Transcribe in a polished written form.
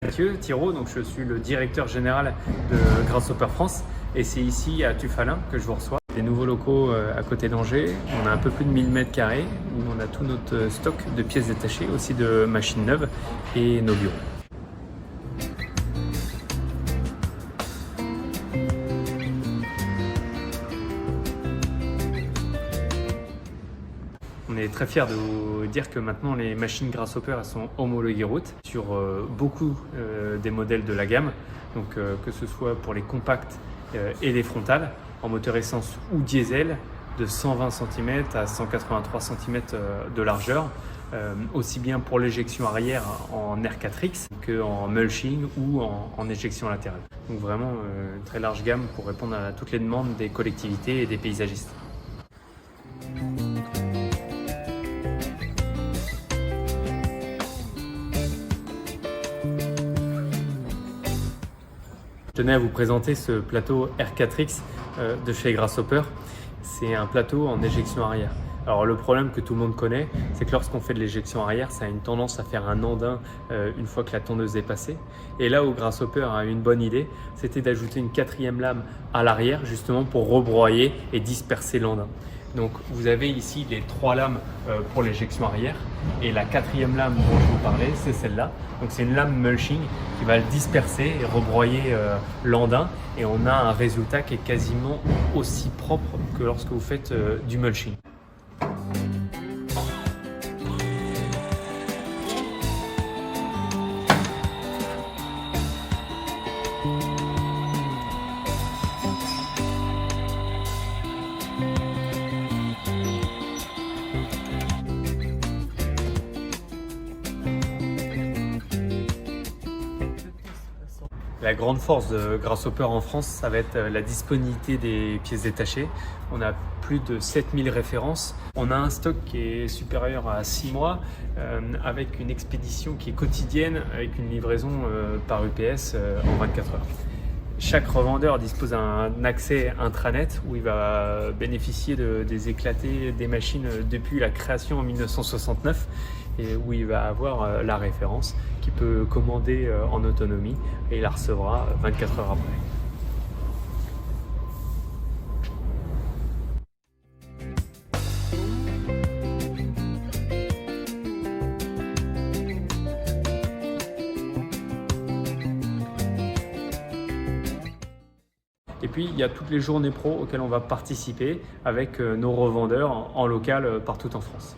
Mathieu Thiraud, donc je suis le directeur général de Grasshopper France et c'est ici à Tuffalin que je vous reçois. Des nouveaux locaux à côté d'Angers, on a un peu plus de 1000 m² où on a tout notre stock de pièces détachées, aussi de machines neuves et nos bureaux. On est très fiers de vous dire que maintenant les machines Grasshopper elles sont homologuées route sur beaucoup des modèles de la gamme, donc que ce soit pour les compacts et les frontales en moteur essence ou diesel de 120 cm à 183 cm de largeur, aussi bien pour l'éjection arrière en R4X qu'en mulching ou en éjection latérale. Donc vraiment une très large gamme pour répondre à toutes les demandes des collectivités et des paysagistes. Je tenais à vous présenter ce plateau R4X de chez Grasshopper. C'est un plateau en éjection arrière. Alors le problème que tout le monde connaît, c'est que lorsqu'on fait de l'éjection arrière, ça a une tendance à faire un andin une fois que la tondeuse est passée. Et là où Grasshopper a eu une bonne idée, c'était d'ajouter une 4e lame à l'arrière justement pour rebroyer et disperser l'andin. Donc vous avez ici les 3 lames pour l'éjection arrière et la 4e lame dont je vous parlais, c'est celle-là. Donc c'est une lame mulching qui va le disperser et rebroyer l'andin et on a un résultat qui est quasiment aussi propre que lorsque vous faites du mulching. La grande force de Grasshopper en France, ça va être la disponibilité des pièces détachées. On a plus de 7000 références. On a un stock qui est supérieur à 6 mois avec une expédition qui est quotidienne avec une livraison par UPS en 24 heures. Chaque revendeur dispose d'un accès intranet où il va bénéficier des éclatés des machines depuis la création en 1969 et où il va avoir la référence qu'il peut commander en autonomie et il la recevra 24 heures après. Et puis, il y a toutes les journées pro auxquelles on va participer avec nos revendeurs en local partout en France.